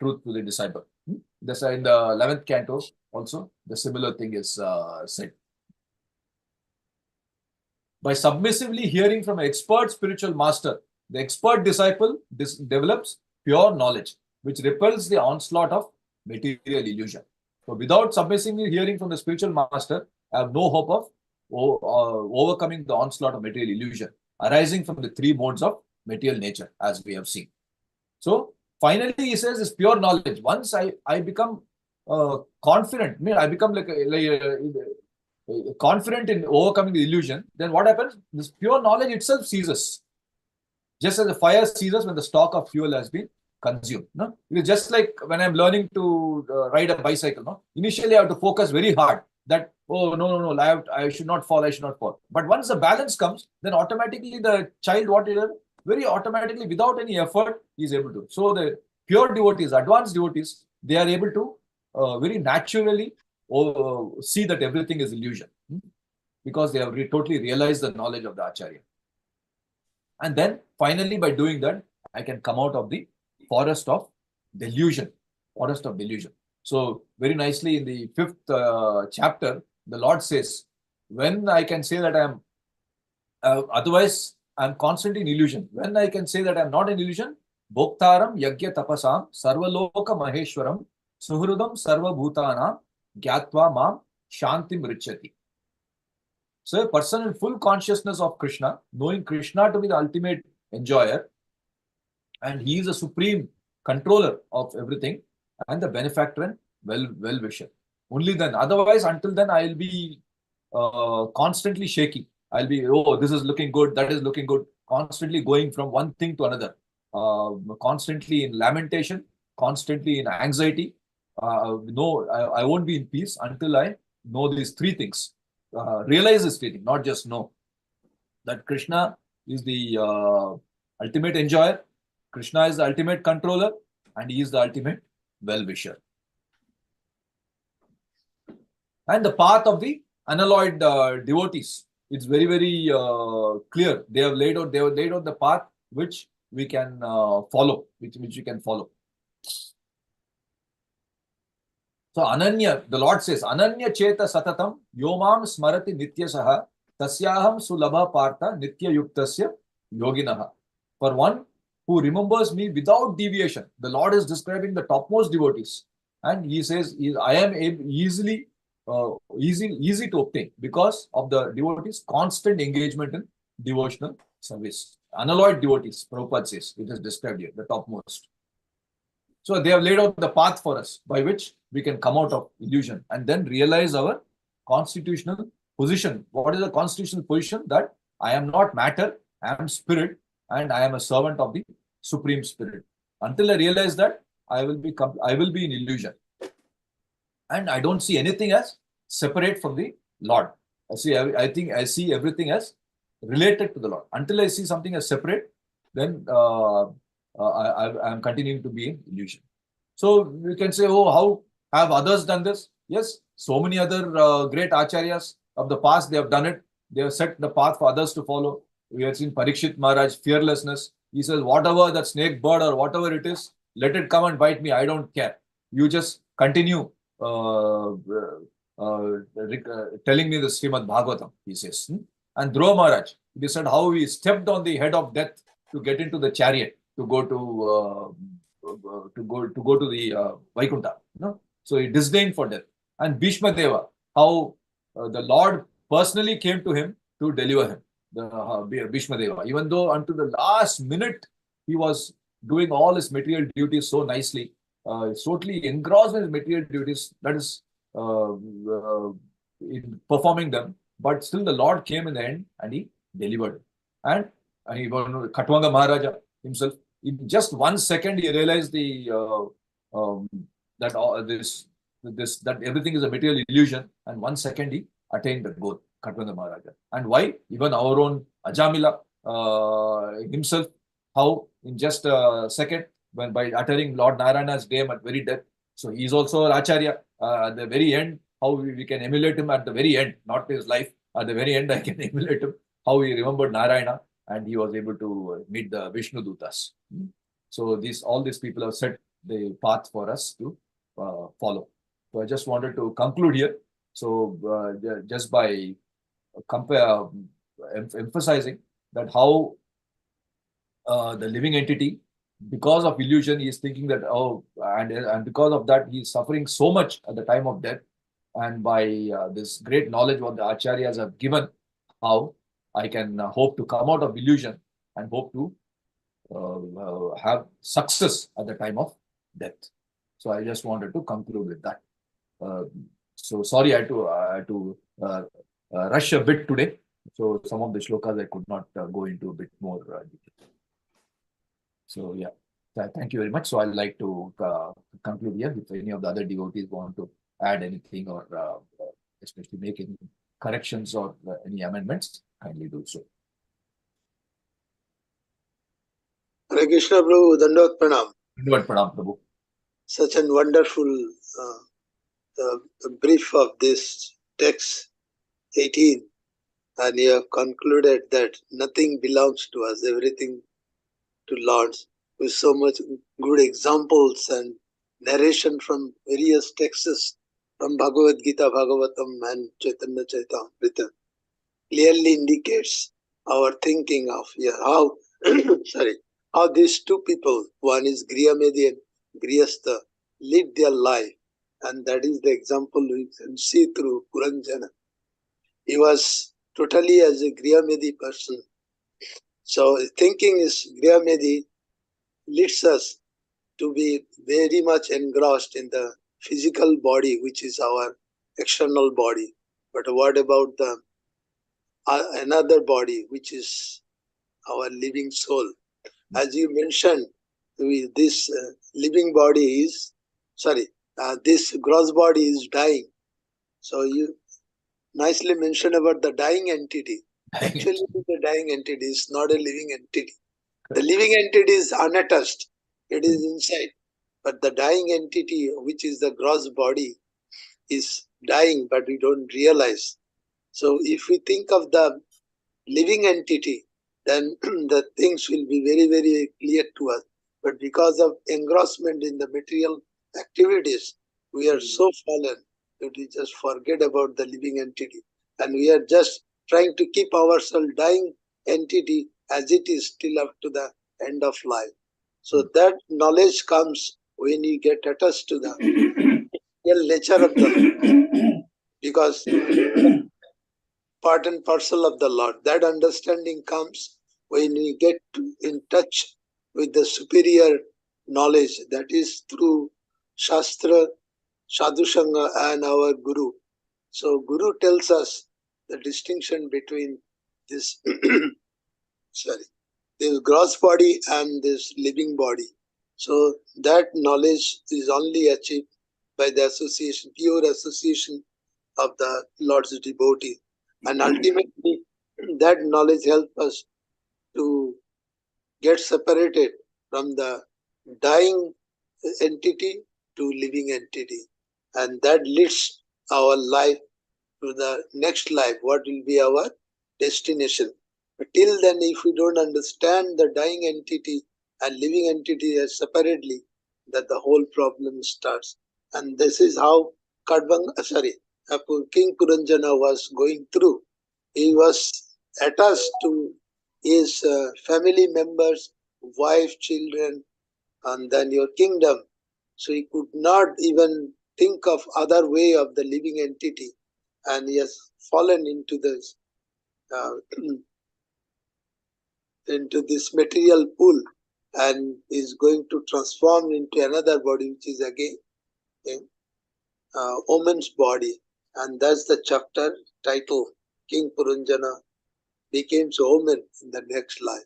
This in the 11th canto also, the similar thing is said. By submissively hearing from an expert spiritual master, the expert disciple develops pure knowledge, which repels the onslaught of material illusion. So without submissively hearing from the spiritual master, I have no hope of overcoming the onslaught of material illusion arising from the three modes of material nature, as we have seen. So finally, he says, is pure knowledge. Once I become confident, I become confident in overcoming the illusion, then what happens? This pure knowledge itself ceases. Just as the fire ceases when the stock of fuel has been consumed. No? It is just like when I'm learning to ride a bicycle. No? Initially, I have to focus very hard that, oh, no, I should not fall, I should not fall. But once the balance comes, then automatically the child, very automatically, without any effort, he is able to. So the pure devotees, advanced devotees, they are able to very naturally see that everything is illusion, because they have totally realized the knowledge of the Acharya. And then finally, by doing that, I can come out of the forest of delusion. So very nicely in the 5th chapter, the Lord says, when I can say that I am, otherwise I am constantly in illusion. When I can say that I am not in illusion, Bhoktaram Yagya Tapasam Sarvaloka Maheshwaram Suhrudam Sarva Bhutana Gyatva Mam Shantim Richati. So a person in full consciousness of Krishna, knowing Krishna to be the ultimate enjoyer, and he is a supreme controller of everything, and the benefactor and well-wisher. Only then. Otherwise, until then, I will be constantly shaky. I'll be, oh, this is looking good, that is looking good, constantly going from one thing to another, constantly in lamentation, constantly in anxiety. No, I won't be in peace until I know these three things. Realize this thing, not just know that Krishna is the ultimate enjoyer, Krishna is the ultimate controller, and he is the ultimate well-wisher. And the path of the unalloyed devotees, it's very, very clear. They have laid out the path which we can follow, which we can follow. So Ananya, the Lord says, Ananya Cheta Satatam Yomam Smarati Nityasaha Tasyaham Sulabha Partha Nitya Yuktasya Yoginaha. For one who remembers me without deviation, the Lord is describing the topmost devotees. And he says, I am easy to obtain because of the devotees' constant engagement in devotional service. Unalloyed devotees, Prabhupada says, it is described here, the topmost. So they have laid out the path for us by which we can come out of illusion and then realize our constitutional position. What is the constitutional position? That I am not matter, I am spirit, and I am a servant of the Supreme Spirit. Until I realize that, I will be in illusion. And I don't see anything as separate from the Lord. I think I see everything as related to the Lord. Until I see something as separate, then I am continuing to be in illusion. So we can say, oh, how have others done this? Yes, so many other great acharyas of the past, they have done it. They have set the path for others to follow. We have seen Parikshit Maharaj, fearlessness. He says, whatever that snake bird or whatever it is, let it come and bite me. I don't care. You just continue telling me the Srimad Bhagavatam, he says. And Dhruva Maharaj, he said how he stepped on the head of death to get into the chariot to go to the Vaikuntha. So he disdained for death. And Bhishma Deva, how the Lord personally came to him to deliver him. The Bhishma Deva, even though until the last minute he was doing all his material duties so nicely, totally engrossed in his material duties, that is in performing them, but still the Lord came in the end and he delivered him. And he Khatwanga Maharaja himself, in just 1 second he realized that everything is a material illusion, and 1 second he attained the goal, Khatwanga Maharaja. And why? Even our own Ajamila himself, how in just a second, when by uttering Lord Narayana's name at very death, so he is also an Acharya at the very end, how we can emulate him at the very end, not his life, at the very end I can emulate him, how he remembered Narayana and he was able to meet the Vishnu Dutas. So all these people have set the path for us to follow. So I just wanted to conclude here. So just by emphasizing that how the living entity, because of illusion, he is thinking that, and because of that, he is suffering so much at the time of death. And by this great knowledge what the acharyas have given, how I can hope to come out of illusion and hope to have success at the time of death. So I just wanted to conclude with that. So sorry, I had to rush a bit today. So some of the shlokas I could not go into a bit more detail. So yeah, thank you very much. So I'd like to conclude here. If any of the other devotees want to add anything or especially make any corrections or any amendments, kindly do so. Hare Krishna Prabhu, Dandot Pranam. Dandot Pranam Prabhu. Such a wonderful brief of this text 18, and you have concluded that nothing belongs to us, everything to Lord's, with so much good examples and narration from various texts from Bhagavad Gita, Bhagavatam and Chaitanya Charitamrita. Clearly indicates our thinking of how how these two people, one is Griyamedi and Grihastha, live their life, and that is the example we can see through Puranjana. He was totally as a Griyamedi person. So thinking is Griyamedi leads us to be very much engrossed in the physical body, which is our external body. But what about the another body, which is our living soul? As you mentioned, this living body is, this gross body is dying. So you nicely mentioned about the dying entity. Actually, the dying entity is not a living entity. The living entity is unattached. It is inside. But the dying entity, which is the gross body, is dying, but we don't realize. So if we think of the living entity, then the things will be very, very clear to us. But because of engrossment in the material activities, we are so fallen that we just forget about the living entity. And we are just trying to keep ourselves dying entity as it is till up to the end of life. So that knowledge comes when you get attached to the real nature of the Lord. Because part and parcel of the Lord. That understanding comes when we get in touch with the superior knowledge, that is through Shastra, Sadhu Sangha and our Guru. So Guru tells us the distinction between this this gross body and this living body. So that knowledge is only achieved by the association, pure association of the Lord's devotee. And ultimately, that knowledge helps us to get separated from the dying entity to living entity. And that leads our life to the next life, what will be our destination. But till then, if we don't understand the dying entity and living entity as separately, that the whole problem starts. And this is how King Puranjana was going through. He was attached to his family members, wife, children, and then your kingdom. So he could not even think of other way of the living entity, and he has fallen into this into this material pool, and is going to transform into another body, which is again woman's body. And that's the chapter title. King Puranjana becomes a woman in the next life.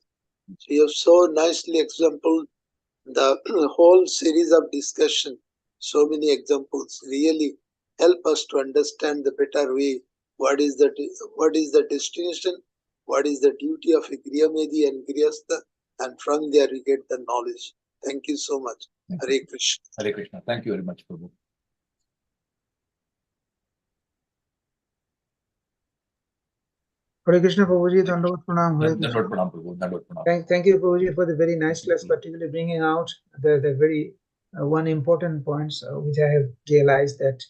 So you have so nicely exampled the whole series of discussion. So many examples really help us to understand the better way what is the destination, what is the duty of a Griyamedi and Grihastha, and from there we get the knowledge. Thank you so much. Hare Krishna. Hare Krishna. Thank you very much, Prabhu. Hare Krishna, Prabhuji, Dandot Pranam, Hare Dandot Krishna. Pranam, Prabhu. Dandot Pranam. Thank you, Prabhuji, for the very nice class, particularly bringing out the very one important point which I have realized, that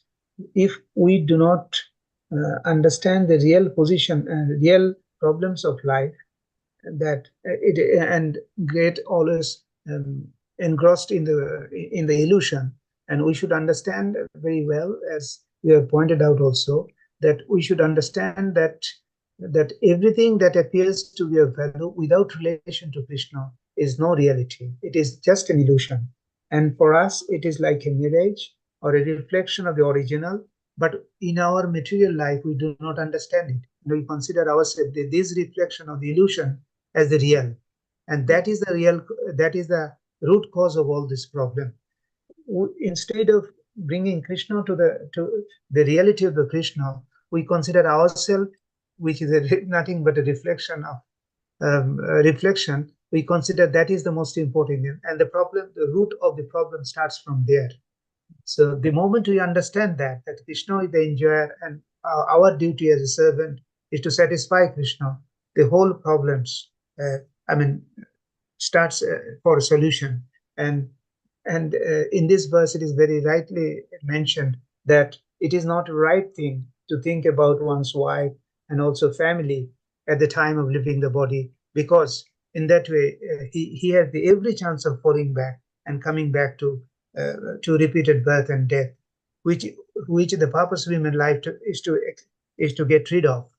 if we do not understand the real position and real problems of life, that and get always engrossed in the illusion, and we should understand very well, as you have pointed out also, that we should understand that everything that appears to be of value without relation to Krishna is no reality. It is just an illusion. And for us, it is like a mirage or a reflection of the original. But in our material life, we do not understand it. We consider ourselves this reflection of the illusion as the real. And that is the root cause of all this problem. Instead of bringing Krishna to the reality of the Krishna, we consider ourselves, which is nothing but a reflection of reflection. We consider that is the most important, and the root of the problem starts from there. So the moment we understand that Krishna is the enjoyer and our duty as a servant is to satisfy Krishna, the whole problems, starts for a solution. And in this verse, it is very rightly mentioned that it is not a right thing to think about one's wife and also family at the time of leaving the body, because in that way he has every chance of falling back and coming back to repeated birth and death, which the purpose of human life is to get rid of,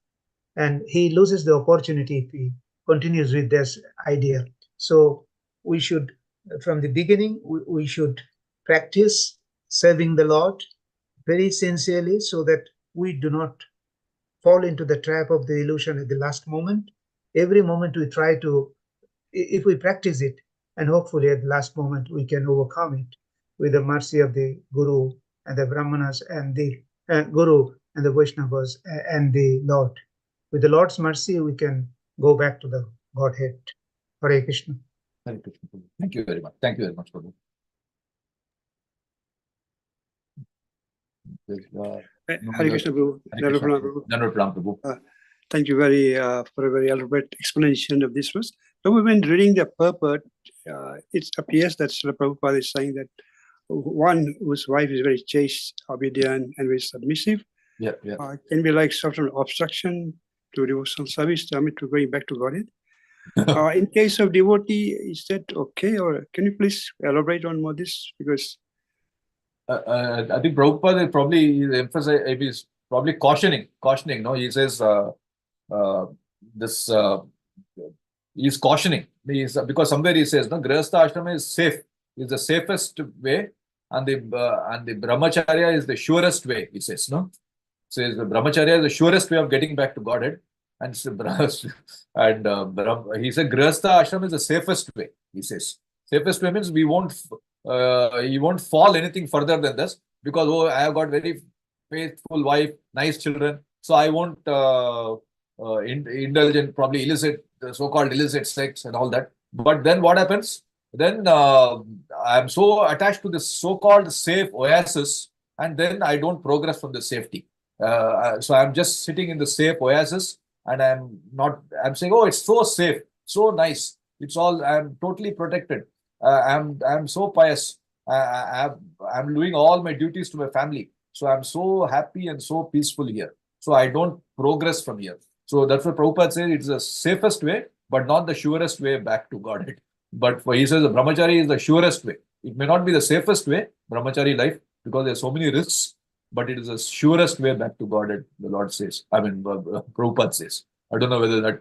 and he loses the opportunity if he continues with this idea. So we should, from the beginning, we should practice serving the Lord very sincerely, so that we do not fall into the trap of the illusion at the last moment. Every moment we try to, if we practice it, and hopefully at the last moment we can overcome it with the mercy of the Guru and the Brahmanas and the Guru and the Vaishnavas and the Lord. With the Lord's mercy, we can go back to the Godhead. Hare Krishna. Hare Krishna. Thank you very much. Thank you very much, Prabhu. Hare Krishna, Prabhu. Dhanavad Pranam, Prabhu. Thank you for a very elaborate explanation of this verse. Prabhu, when reading the purport, it appears that Srila Prabhupada is saying that one whose wife is very chaste, obedient, and very submissive, can be like sort of obstruction to devotional service, to going back to Godhead. In case of devotee, is that okay? Or can you please elaborate on more this? Because I think Prabhupada is probably cautioning. No, he says he's cautioning. Because somewhere he says, no, Grihastha Ashrama is safe. Is the safest way, and the Brahmacharya is the surest way. He says, no. Says the Brahmacharya is the surest way of getting back to Godhead, and he said Grihastha Ashram is the safest way. He says safest way means you won't fall anything further than this, because I have got very faithful wife, nice children, so I won't indulge in probably illicit, so-called illicit sex and all that. But then what happens? Then I'm so attached to this so-called safe oasis, and then I don't progress from the safety. So I'm just sitting in the safe oasis, and I'm saying, oh, it's so safe, so nice. It's all, I'm totally protected. I'm so pious. I'm doing all my duties to my family. So I'm so happy and so peaceful here. So I don't progress from here. So that's what Prabhupada says, it's the safest way, but not the surest way back to Godhead. But he says the Brahmachari is the surest way. It may not be the safest way, Brahmachari life, because there are so many risks, but it is the surest way back to Godhead, the Lord says. Prabhupada says. I don't know whether that...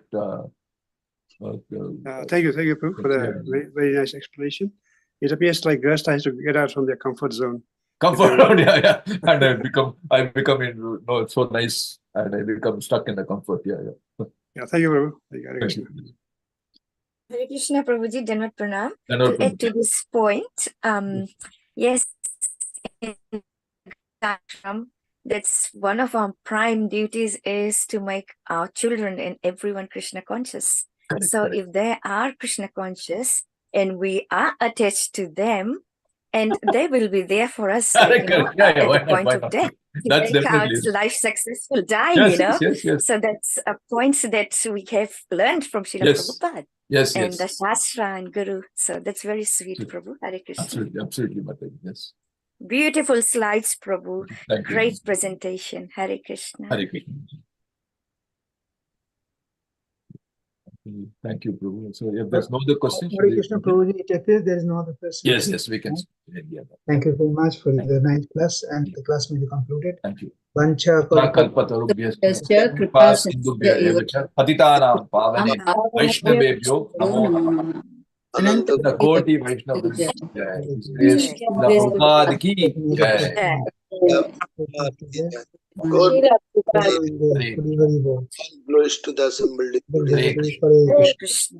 thank you, Prabhu, for the very, very nice explanation. It appears like Grihastha has to get out from their comfort zone. Comfort zone, yeah. And I become it's so nice, and I become stuck in the comfort, Yeah, thank you, Prabhu. Thank you. Hare Krishna, Prabhuji, Dhanavad Pranam. To add to this point, yes, that's one of our prime duties, is to make our children and everyone Krishna conscious. So if they are Krishna conscious and we are attached to them, and they will be there for us, at the point of death. That's definitely life successful dying, Yes. So that's a point that we have learned from Srila Prabhupada. Yes, and yes. the Shastra and Guru. So that's very sweet, Absolutely. Prabhu. Hare Krishna. Absolutely, absolutely, Mataji. Yes. Beautiful slides, Prabhu. Thank you. Great presentation. Hare Krishna. Hare Krishna. Thank you, Prabhu. So if there's no other questions, Hare Krishna, Prabhuji, it appears there is no other question. yes, yes, we can. Yeah. Thank you very much for Thank the nice class, and the class may be concluded. Thank you. Vancha Yascha kripa sindhya eva cha Patitanam Pavane Vaishnavebhyo Namo Namaha. Ananta The Koti Vaishnava Vrinda ki Jai. His Grace Srila Prabhupada ki Jai. God Hare glories to the assembled Hare devotees. Krishna. Hare Krishna.